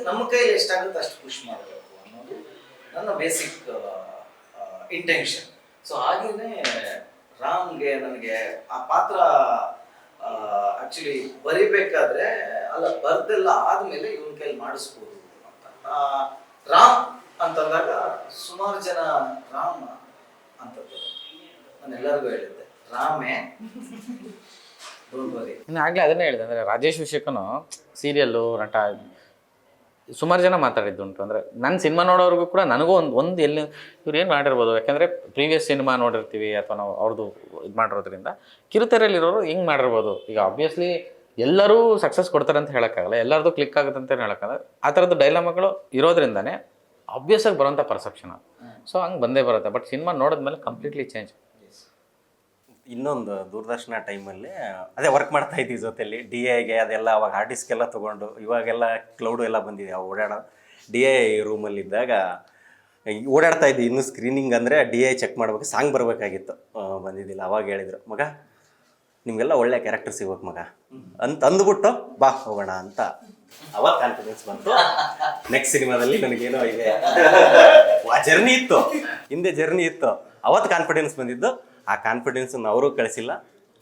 ನಮ್ಮ ಕೈಯಲ್ಲಿ ಎಷ್ಟಾಗುತ್ತೆ ಅಷ್ಟು ಪುಷ್ ಮಾಡಬೇಕು ಅನ್ನೋದು ನನ್ನ ಬೇಸಿಕ್ ಇಂಟೆನ್ಷನ್. ಸೊ ಹಾಗೇನೆ ರಾಮ್ಗೆ ನನಗೆ ಆ ಪಾತ್ರ ಆಕ್ಚುಲಿ ಬರಿಬೇಕಾದ್ರೆ ಅಲ್ಲ ಬರ್ದೆಲ್ಲ ಆದ್ಮೇಲೆ ಇವನ ಕೈಲಿ ಮಾಡಿಸ್ಬೋದು ಅಂತ. ರಾಮ್ ಅಂತಂದಾಗ ಸುಮಾರು ಜನ ರಾಮ್ ಅಂತದ್ದು ನಾನು ಎಲ್ಲರಿಗೂ ಹೇಳಿದ್ದೆ, ರಾಮೇ ಡೋಂಟ್ ವರಿ. ಇನ್ನು ಆಗಲೇ ಅದನ್ನೇ ಹೇಳಿದೆ, ಅಂದರೆ ರಾಜೇಶ್ ವಿಷಯಕ್ಕೂ ಸೀರಿಯಲ್ಲು ನಟ ಸುಮಾರು ಜನ ಮಾತಾಡಿದ್ದುಂಟು. ಅಂದರೆ ನನ್ನ ಸಿನಿಮಾ ನೋಡೋರಿಗೂ ಕೂಡ ನನಗೂ ಒಂದು ಎಲ್ಲಿ ಇವ್ರು ಏನು ಮಾಡಿರ್ಬೋದು, ಯಾಕೆಂದರೆ ಪ್ರೀವಿಯಸ್ ಸಿನಿಮಾ ನೋಡಿರ್ತೀವಿ ಅಥವಾ ನಾವು ಅವ್ರದ್ದು ಇದು ಮಾಡಿರೋದ್ರಿಂದ ಕಿರುತೆರೆಯಲ್ಲಿರೋರು ಹಿಂಗೆ ಮಾಡಿರ್ಬೋದು. ಈಗ ಆಬ್ವಿಯಸ್ಲಿ ಎಲ್ಲರೂ ಸಕ್ಸಸ್ ಕೊಡ್ತಾರೆ ಅಂತ ಹೇಳೋಕ್ಕಾಗಲ್ಲ, ಎಲ್ಲರದ್ದು ಕ್ಲಿಕ್ ಆಗುತ್ತೆ ಅಂತ ಹೇಳೋಕ್ಕಾಗಲ್ಲ. ಆ ಥರದ್ದು ಡೈಲಾಮಗಳು ಇರೋದ್ರಿಂದನೇ ಆಬ್ವಿಯಸ್ ಆಗಿ ಬರೋಂಥ ಪರ್ಸೆಪ್ಷನ್. ಸೊ ಹಂಗೆ ಬಂದೇ ಬರುತ್ತೆ. ಬಟ್ ಸಿನಿಮಾ ನೋಡಿದ್ಮೇಲೆ ಕಂಪ್ಲೀಟ್ಲಿ ಚೇಂಜ್. ಇನ್ನೊಂದು ದೂರದರ್ಶನ ಟೈಮಲ್ಲಿ ಅದೇ ವರ್ಕ್ ಮಾಡ್ತಾ ಇದ್ದೀವಿ ಜೊತೆಲಿ DIಗೆ ಅದೆಲ್ಲ. ಅವಾಗ ಆರ್ಟಿಸ್ಟ್ಗೆಲ್ಲ ತೊಗೊಂಡು, ಇವಾಗೆಲ್ಲ ಕ್ಲೌಡು ಎಲ್ಲ ಬಂದಿದೆ. ಅವು DI ರೂಮಲ್ಲಿದ್ದಾಗ ಓಡಾಡ್ತಾ ಇದ್ವಿ. ಇನ್ನೂ ಸ್ಕ್ರೀನಿಂಗ್ ಅಂದರೆ DI ಚೆಕ್ ಮಾಡ್ಬೇಕು, ಸಾಂಗ್ ಬರಬೇಕಾಗಿತ್ತು, ಬಂದಿದ್ದಿಲ್ಲ. ಅವಾಗ ಹೇಳಿದರು, ಮಗ ನಿಮಗೆಲ್ಲ ಒಳ್ಳೆ ಕ್ಯಾರೆಕ್ಟರ್ ಸಿಗ್ಬೇಕು ಮಗ ಅಂತ ಅಂದ್ಬಿಟ್ಟು ಬಾ ಹೋಗೋಣ ಅಂತ. ಅವಾಗ ಕಾನ್ಫಿಡೆನ್ಸ್ ಬಂತು. ನೆಕ್ಸ್ಟ್ ಸಿನಿಮಾದಲ್ಲಿ ನನಗೇನೋ ಇದೆ ಜರ್ನಿ ಇತ್ತು, ಹಿಂದೆ ಜರ್ನಿ ಇತ್ತು. ಅವತ್ತು ಕಾನ್ಫಿಡೆನ್ಸ್ ಬಂದಿದ್ದು. ಆ ಕಾನ್ಫಿಡೆನ್ಸನ್ನು ಅವರು ಕಳಿಸಿಲ್ಲ,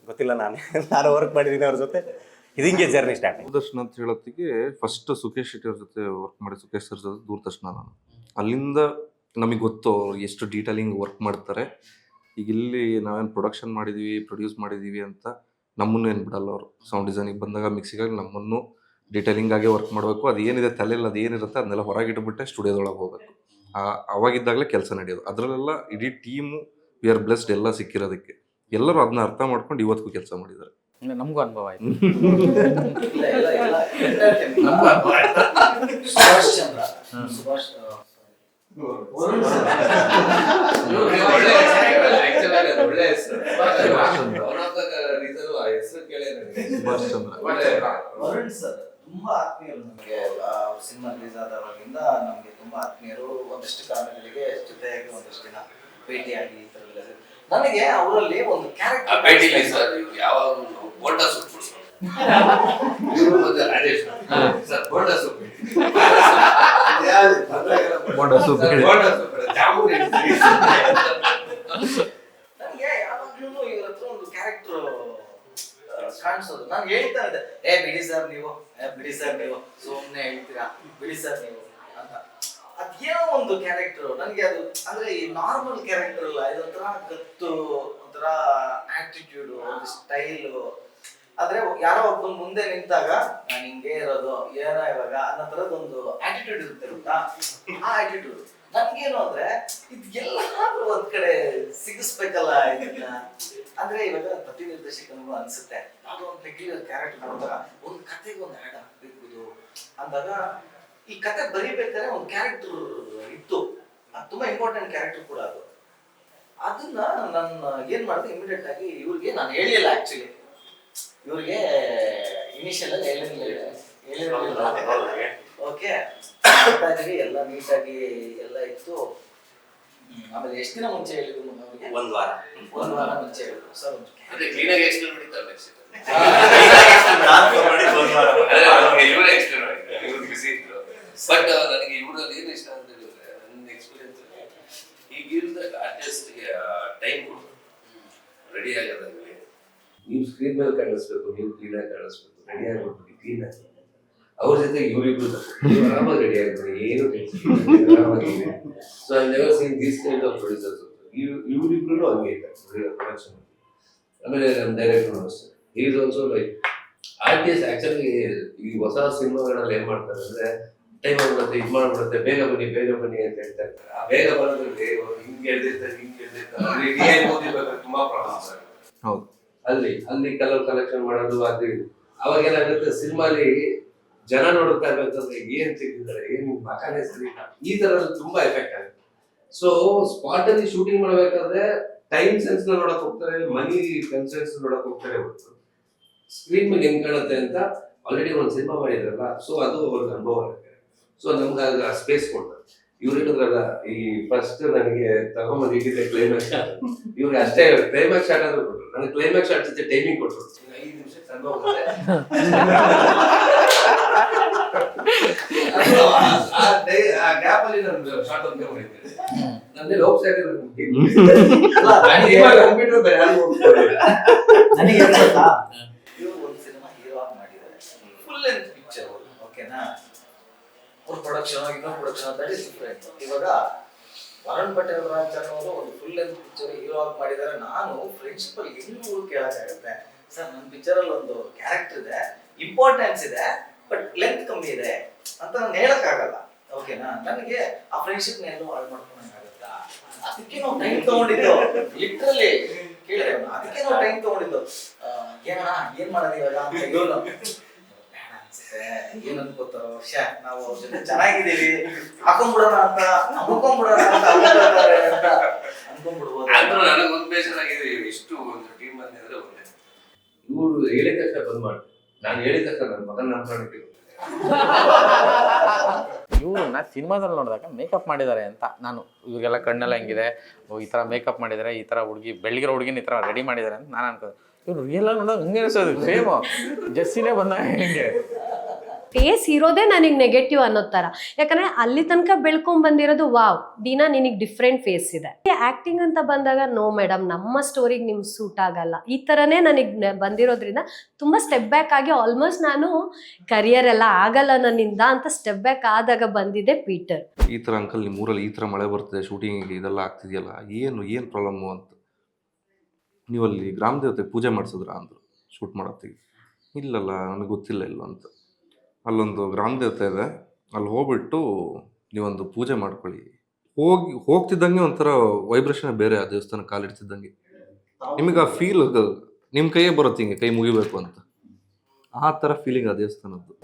ಗೊತ್ತಿಲ್ಲ. ನಾನು ವರ್ಕ್ ಮಾಡಿದ್ದೀನಿ ಅವ್ರ ಜೊತೆ. ಇದು ಹಿಂಗೆ ಜರ್ನಿ ಸ್ಟಾರ್ಟ್. ದೂರದರ್ಶನ ಅಂತ ಹೇಳೋತ್ತಿಗೆ ಫಸ್ಟ್ ಸುಖೇಶ್ ಶೆಟ್ಟಿ ಅವ್ರ ಜೊತೆ ವರ್ಕ್ ಮಾಡಿ, ಸುಖೇಶ್ ಸರ್ ಜೊತೆ ದೂರದರ್ಶನ ನಾನು. ಅಲ್ಲಿಂದ ನಮಗೆ ಗೊತ್ತು ಅವ್ರು ಎಷ್ಟು ಡೀಟೇಲಿಂಗ್ ವರ್ಕ್ ಮಾಡ್ತಾರೆ. ಈಗ ಇಲ್ಲಿ ನಾವೇನು ಪ್ರೊಡಕ್ಷನ್ ಮಾಡಿದ್ದೀವಿ, ಪ್ರೊಡ್ಯೂಸ್ ಮಾಡಿದ್ದೀವಿ ಅಂತ ನಮ್ಮನ್ನು ಏನು ಬಿಡಲ್ಲ ಅವರು. ಸೌಂಡ್ ಡಿಸೈನಿಗೆ ಬಂದಾಗ, ಮಿಕ್ಸಿಗಾಗಿ ನಮ್ಮನ್ನು ಡೀಟೇಲಿಂಗ್ ಆಗೇ ವರ್ಕ್ ಮಾಡಬೇಕು. ಅದು ಏನಿದೆ ತಲೆಯಲ್ಲಿ, ಅದು ಏನಿರುತ್ತೆ ಅದನ್ನೆಲ್ಲ ಹೊರಗಿಟ್ಬಿಟ್ಟೆ ಸ್ಟುಡಿಯೋದೊಳಗೆ ಹೋಗಬೇಕು. ಅವಾಗಿದ್ದಾಗಲೇ ಕೆಲಸ ನಡೆಯೋದು. ಅದರಲ್ಲೆಲ್ಲ ಇಡೀ ಟೀಮು ವಿ ಆರ್ ಬ್ಲೆಸ್ಡ್, ಎಲ್ಲ ಸಿಕ್ಕಿರೋದಕ್ಕೆ. ಎಲ್ಲರೂ ಅದನ್ನ ಅರ್ಥ ಮಾಡ್ಕೊಂಡು ಇವತ್ತಿಗೂ ಕೆಲಸ ಮಾಡಿದ್ದಾರೆ. ನಮಗೂ ಅನುಭವ ಆಯ್ತು. ನಮಗೂ ಅನುಭವ ಆಯ್ತು. ಸುಭಾಷ್ ಚಂದ್ರ, ಸುಭಾಷ್ ವರುಣ್ ಸರ್ ತುಂಬಾ ಆತ್ಮೀಯರು ನಮಗೆ. ಸಿನಿಮಾ ರಿಲೀಸ್ ಆದವಾಗಿಂದ ನಮಗೆ ತುಂಬಾ ಆತ್ಮೀಯರು. ಒಂದಷ್ಟು ಕಾರಣಗಳಿಗೆ ಜೊತೆಯಾಗಿ ಒಂದಷ್ಟು ದಿನ ಭೇಟಿಯಾಗಿ ಈ ಥರ ಎಲ್ಲ ನನಗೆ ಅವರಲ್ಲಿ ಒಂದು ಕ್ಯಾರೆಕ್ಟರ್ ನನಗೆ ಯಾವಾಗ್ಲೂ ಇವ್ರ ಹತ್ರ ಒಂದು ಕ್ಯಾರೆಕ್ಟರ್ ಕಾಣಿಸೋದು. ನಾನು ಹೇಳ್ತಾ ಇದ್ದೆ, ಬಿಡಿ ಸರ್ ನೀವು, ಬಿಡಿ ಸರ್ ನೀವು, ಸುಮ್ಮನೆ ಹೇಳ್ತೀರಾ, ಬಿಡಿ ಸರ್ ನೀವು ಅಂತ. ಅದೇನೋ ಒಂದು ಕ್ಯಾರೆಕ್ಟರ್ ನನಗೆ ಅದು, ಅಂದ್ರೆ ಈ ನಾರ್ಮಲ್ ಕ್ಯಾರೆಕ್ಟರ್ ಅಲ್ಲ, ಇದೊಂಥರ ಗತ್ತು, ಒಂಥರ ಆಟಿಟ್ಯೂಡ್, ಒಂದು ಸ್ಟೈಲು. ಆದ್ರೆ ಯಾರೋ ಒಬ್ಬ ಮುಂದೆ ನಿಂತಾಗ ನಾನು ಹಿಂಗೆ ಇರೋದು ಏನೋ ಇವಾಗ ಅನ್ನೋ ತರದ್ ಒಂದು ಆಟಿಟ್ಯೂಡ್ ಇರುತ್ತೆ ಗೊತ್ತಾ. ಆ ಆಟಿಟ್ಯೂಡ್ ನನ್ಗೇನು ಅಂದ್ರೆ ಇದು ಎಲ್ಲಾದ್ರೂ ಒಂದ್ ಕಡೆ ಸಿಗಿಸ್ಬೇಕಲ್ಲ ಇದನ್ನ. ಅಂದ್ರೆ ಇವಾಗ ಪ್ರತಿ ನಿರ್ದೇಶಕನಿಗೂ ಅನ್ಸುತ್ತೆ, ಯಾವುದೋ ಒಂದು ಪೆಕ್ಯುಲರ್ ಕ್ಯಾರೆಕ್ಟರ್ ನೋಡಿದಾಗ ಒಂದು ಕತೆಗೆ ಒಂದು ಆ್ಯಡ್ ಹಾಕ್ಬೇಕು ಅಂದಾಗ, ಈ ಕತೆ ಬರಿಬೇಕಾದ್ರೆ ಒಂದು ಕ್ಯಾರೆಕ್ಟರ್ ಇತ್ತು, ಅದು ತುಂಬಾ ಇಂಪಾರ್ಟೆಂಟ್ ಕ್ಯಾರೆಕ್ಟರ್ ಕೂಡ ಅದು. ಅದನ್ನ ನಾನು ಏನ್ ಮಾಡಿದೆ, ಇಮಿಡಿಯೇಟ್ ಆಗಿ ಇವ್ರಿಗೆ ನಾನು ಹೇಳಿಲ್ಲ. ಆಕ್ಚುಲಿ ಇವ್ರಿಗೆ ಇನಿಷಿಯಲ್ ಆಗಿ ಹೇಳಿರಲಿಲ್ಲ. ಓಕೆ, ಎಲ್ಲ ನೀಟಾಗಿ ಎಲ್ಲ ಇತ್ತು. ಆಮೇಲೆ ಎಷ್ಟು ದಿನ ಮುಂಚೆ ಹೇಳಿದ್ರು ಅವ್ರಿಗೆ? ಒಂದು ವಾರ ಮುಂಚೆ ಹೇಳಿದ್ರು ಸರ್. ಬಟ್ ನನಗೆ ಇವ್ರಲ್ಲಿ ಏನು ಇಷ್ಟ ಅಂತ ಹೇಳಿದ್ರೆ, ನನ್ನ ಎಕ್ಸ್ಪೀರಿಯನ್ಸ್ ಈಗಿರ್ದಾಗ ಆರ್ಟಿಸ್ಟ್ಗೆ ಟೈಮ್ ಕೊಡು, ರೆಡಿ ಆಗೋದಾಗಲಿ, ನೀವು ಸ್ಕ್ರೀನ್ ಮೇಲೆ ಕಾಣಿಸ್ಬೇಕು, ನೀವು ಕ್ಲೀನಾಗಿ ಕಾಣಿಸ್ಬೇಕು, ರೆಡಿ ಆಗಿಬಿಟ್ಟು ಕ್ಲೀನಾಗಿ ಅವ್ರ ಜೊತೆ ಇವರಿಬ್ರು ಆರಾಮಾಗಿ ರೆಡಿ ಆಗಿರ್ತಾರೆ, ಏನು ಆರಾಮಾಗಿದೆ. So I never seen these kind of producers. ಇವರಿಬ್ರು ಹಂಗೆ ಇದ್ದಾರೆ ಪ್ರೊಡಕ್ಷನ್. ಆಮೇಲೆ ನಮ್ಮ ಡೈರೆಕ್ಟರ್ ಅಷ್ಟೇ, is also like artist. Actually ಈ ಹೊಸ ಸಿನಿಮಾಗಳಲ್ಲಿ ಏನ್ ಮಾಡ್ತಾರೆ ಅಂದ್ರೆ, ಟೈಮ್ ಆಗ್ಬಿಡುತ್ತೆ, ಇದು ಮಾಡ್ಬಿಡುತ್ತೆ, ಬೇಗ ಬನ್ನಿ ಅಂತ ಹೇಳ್ತಾ ಇರ್ತಾರೆ. ಆ ಬೇಗ ಬರೋದ್ರಲ್ಲಿ ಹಿಂಗೆ ಎಳ್ದಿರ್ತಾರೆ ತುಂಬಾ ಪ್ರಾಬ್ಲಮ್ಸ್ ಆಗುತ್ತೆ. ಹೌದು, ಅಲ್ಲಿ ಕಲರ್ ಕಲೆಕ್ಷನ್ ಮಾಡೋದು ಅದು ಇದು. ಅವಾಗ ಏನಾಗುತ್ತೆ, ಸಿನಿಮಾಲಿ ಜನ ನೋಡ್ತಾ ಇರ್ಬೇಕಂದ್ರೆ ಏನ್ ತೆಗಿತಾರೆ, ಏನ್ ಮಕಾನೆ ಸರಿ, ಈ ತರ ತುಂಬಾ ಎಫೆಕ್ಟ್ ಆಗುತ್ತೆ. ಸೊ ಸ್ಪಾಟ್ ಅಲ್ಲಿ ಶೂಟಿಂಗ್ ಮಾಡ್ಬೇಕಾದ್ರೆ ಟೈಮ್ ಸೆನ್ಸ್ ನೋಡಕ್ ಹೋಗ್ತಾರೆ, ಮನಿ ಕನ್ಸೆನ್ಸ್ ನೋಡಕ್ ಹೋಗ್ತಾರೆ ಹೊರತು ಸ್ಕ್ರೀನ್ ಮೇಲೆ ಹೆಂಗ್ ಕಾಣುತ್ತೆ ಅಂತ ಆಲ್ರೆಡಿ ಒಂದು ಸಿನಿಮಾ ಮಾಡಿದ್ರಲ್ಲ, ಸೊ ಅದು ಅವ್ರಿಗೆ ಅನುಭವ ಆಗುತ್ತೆ. ಸೊ ನಮ್ಗೆ ಆಗ ಸ್ಪೇಸ್ ಕೊಡ್ತಾರೆ. ಇವ್ರು ಹೇಳಿದ್ರಲ್ಲ, ಈ ಫಸ್ಟ್ ನನಗೆ ತಗೊಂಬಂದು ಈಗಿದೆ ಕ್ಲೈಮ್ಯಾಕ್ಸ್, ಇವ್ರಿಗೆ ಅಷ್ಟೇ ಕ್ಲೈಮ್ಯಾಕ್ಸ್ ಶಾಟ್ ಆದ್ರೂ ಕೊಟ್ಟರು. ನನಗೆ ಕ್ಲೈಮ್ಯಾಕ್ಸ್ ಶಾಟ್ ಜೊತೆ ಟೈಮಿಂಗ್ ಕೊಟ್ಟರು, 5 ನಿಮಿಷಕ್ಕೆ ಅನುಭವ ಆಗುತ್ತೆ. ಆ ಗ್ಯಾಪ್ ಅಲ್ಲಿ ನಾನು ಶಾರ್ಟ್ ಅಂತ ಮಾಡಿದ್ದೇನೆ. ನಂದೇ ಲೋಕ್ ಸ್ಯಾರಿ ಕಂಪ್ಯೂಟರ್ ಬೇರೆ ಯಾರು ಹೋಗ್ತಾರೆ. ನನಗೆ ಗೊತ್ತಾ, ಇವರು ಒಂದು ಸಿನಿಮಾ ಹೀರೋ ಆಗಿ ಮಾಡಿದ್ದಾರೆ, ಫುಲ್ ಲೆಂತ್ ಪಿಕ್ಚರ್. ಓಕೆನಾ, ಅವ್ರ ಪ್ರೊಡಕ್ಷನ್ ಇನ್ನೊಂದು ಪ್ರೊಡಕ್ಷನ್ ದಟ್ ಇಸ್ ಡಿಫರೆಂಟ್. ಇವಾಗ ವರುಣ್ ಪಟೇಲ್ ರಾಜ್ ಅನ್ನೋರು ಒಂದು ಫುಲ್ ಲೆಂತ್ ಪಿಕ್ಚರ್ ಹೀರೋ ಆಗಿ ಮಾಡಿದ್ದಾರೆ. ನಾನು ಪ್ರಿನ್ಸಿಪಲ್ ಎಲ್ಲೂ ಕೇಳಕ್ಕಾಗತ್ತೆ, ಸರ್ ನನ್ನ ಪಿಕ್ಚರ್ ಅಲ್ಲಿ ಒಂದು ಕ್ಯಾರೆಕ್ಟರ್ ಇದೆ, ಇಂಪಾರ್ಟೆನ್ಸ್ ಇದೆ, ಬಟ್ ಲೆಂತ್ ಕಮ್ಮಿ ಇದೆ ಅಂತ ನಾನು ಹೇಳಕ್ಕಾಗಲ್ಲ. ಓಕೆನಾ, ನನಗೆ ಆ ಫ್ರೆಂಡ್ಶಿಪ್ ಎಲ್ಲೂ ಹಾಳು ಮಾಡ್ಕೊಳಕ್ಕಾಗತ್ತಾ? ಅದಕ್ಕೆ ನಾವು ಟೈಮ್ ತಗೊಂಡಿದ್ದು, ಲಿಟ್ರಲಿ ಕೇಳಿದೆ, ಅದಕ್ಕೆ ನಾವು ಟೈಮ್ ತಗೊಂಡಿದ್ದು. ಏನಣ್ಣ ಏನ್ ಮಾಡೋದು ಇವಾಗ ಅಂತ ಇವನು ಅನ್ಸುತ್ತೆ, ಏನ್ ಅನ್ಕೋತಾರೋ, ನಾವು ಅವ್ರ ಜೊತೆ ಚೆನ್ನಾಗಿದ್ದೀವಿ, ಹಾಕೊಂಡ್ಬಿಡೋಣ ಅಂತ ಅನ್ಕೊಂಡ್ಬಿಡೋಣ ಅಂತ ಅನ್ಕೊಂಡ್ಬಿಡ್ಬೋದು. ಆದ್ರೂ ನನಗೆ ಒಂದು ಬೇಜಾರಾಗಿದೆ, ಇಷ್ಟು ಒಂದು ಟೀಮ್ ಬಂದಿದ್ರೆ ಒಳ್ಳೆ. ಇವ್ರು ಹೇಳಿದ ತಕ್ಷಣ ಬಂದ್ ಮಾಡಿ, ನಾನು ಹೇಳಿದ ತಕ್ಷಣ ನನ್ನ ಮಗನ ನಂಬ್ಕೊಳ್ಳೋಕೆ ಇವ್ರನ್ನ ಸಿನಿಮಾದಲ್ಲಿ ನೋಡಿದಾಗ ಮೇಕಪ್ ಮಾಡಿದ್ದಾರೆ ಅಂತ ನಾನು, ಇವ್ರಿಗೆಲ್ಲ ಕಣ್ಣೆಲ್ಲ ಹೆಂಗಿದೆ, ಈ ಥರ ಮೇಕಪ್ ಮಾಡಿದ್ದಾರೆ, ಈ ಥರ ಹುಡುಗಿ ಬೆಳಗಿರೋ ಹುಡುಗಿನ ಈ ಥರ ರೆಡಿ ಮಾಡಿದ್ದಾರೆ ಅಂತ ನಾನು ಅನ್ಕೋದು. ಇವ್ರು ರಿಯಲ್ ಆಗಿ ನೋಡೋದು ಹಂಗೆ ಅನಿಸೋದು, ಸೇಮು ಜಸ್ಸಿನೇ ಬಂದಾಗ ಹೆಂಗೆ ಫೇಸ್ ಇರೋದೇ ನನಗೆ ನೆಗೆಟಿವ್ ಅನ್ನೋ ಥರ. ಯಾಕಂದರೆ ಅಲ್ಲಿ ತನಕ ಬೆಳ್ಕೊಂಡ್ ಬಂದಿರೋದು ವಾವ್ ದಿನ ನಿನಗೆ ಡಿಫ್ರೆಂಟ್ ಫೇಸ್ ಇದೆ. ಆ್ಯಕ್ಟಿಂಗ್ ಅಂತ ಬಂದಾಗ ನೋ ಮೇಡಮ್ ನಮ್ಮ ಸ್ಟೋರಿಗೆ ನಿಮ್ಗೆ ಸೂಟ್ ಆಗಲ್ಲ ಈ ಥರನೇ ನನಗೆ ಬಂದಿರೋದ್ರಿಂದ ತುಂಬ ಸ್ಟೆಪ್ ಬ್ಯಾಕ್ ಆಗಿ ಆಲ್ಮೋಸ್ಟ್ ನಾನು ಕರಿಯರ್ ಎಲ್ಲ ಆಗಲ್ಲ ನನ್ನಿಂದ ಅಂತ ಸ್ಟೆಪ್ ಬ್ಯಾಕ್ ಆದಾಗ ಬಂದಿದೆ ಪೀಟರ್. ಈ ಥರ ಅಂಕಲ್ ನಿಮ್ಮ ಊರಲ್ಲಿ ಈ ಥರ ಮಳೆ ಬರ್ತಿದೆ, ಶೂಟಿಂಗಿಗೆ ಇದೆಲ್ಲ ಆಗ್ತಿದೆಯಲ್ಲ, ಏನು ಪ್ರಾಬ್ಲಮ್ಮು ಅಂತ. ನೀವು ಅಲ್ಲಿ ಗ್ರಾಮ ದೇವತೆ ಪೂಜೆ ಮಾಡಿಸಿದ್ರಾ ಅಂದರು ಶೂಟ್ ಮಾಡೋತ್ತಿಗೆ. ಇಲ್ಲಲ್ಲ ನನಗೆ ಗೊತ್ತಿಲ್ಲ ಇಲ್ಲ ಅಂತ. ಅಲ್ಲೊಂದು ಗ್ರಾಮ ದೇವತೆ ಇದೆ, ಅಲ್ಲಿ ಹೋಗ್ಬಿಟ್ಟು ನೀವೊಂದು ಪೂಜೆ ಮಾಡ್ಕೊಳ್ಳಿ. ಹೋಗ್ತಿದ್ದಂಗೆ ಒಂಥರ ವೈಬ್ರೇಷನ್ ಬೇರೆ, ಆ ದೇವಸ್ಥಾನ ಕಾಲಿಡ್ತಿದ್ದಂಗೆ ನಿಮಗೆ ಆ ಫೀಲ್ ನಿಮ್ಮ ಕೈಯೇ ಬರುತ್ತೆ, ಹಿಂಗೆ ಕೈ ಮುಗಿಬೇಕು ಅಂತ. ಆ ಥರ ಫೀಲಿಂಗ್ ಆ ದೇವಸ್ಥಾನದ್ದು.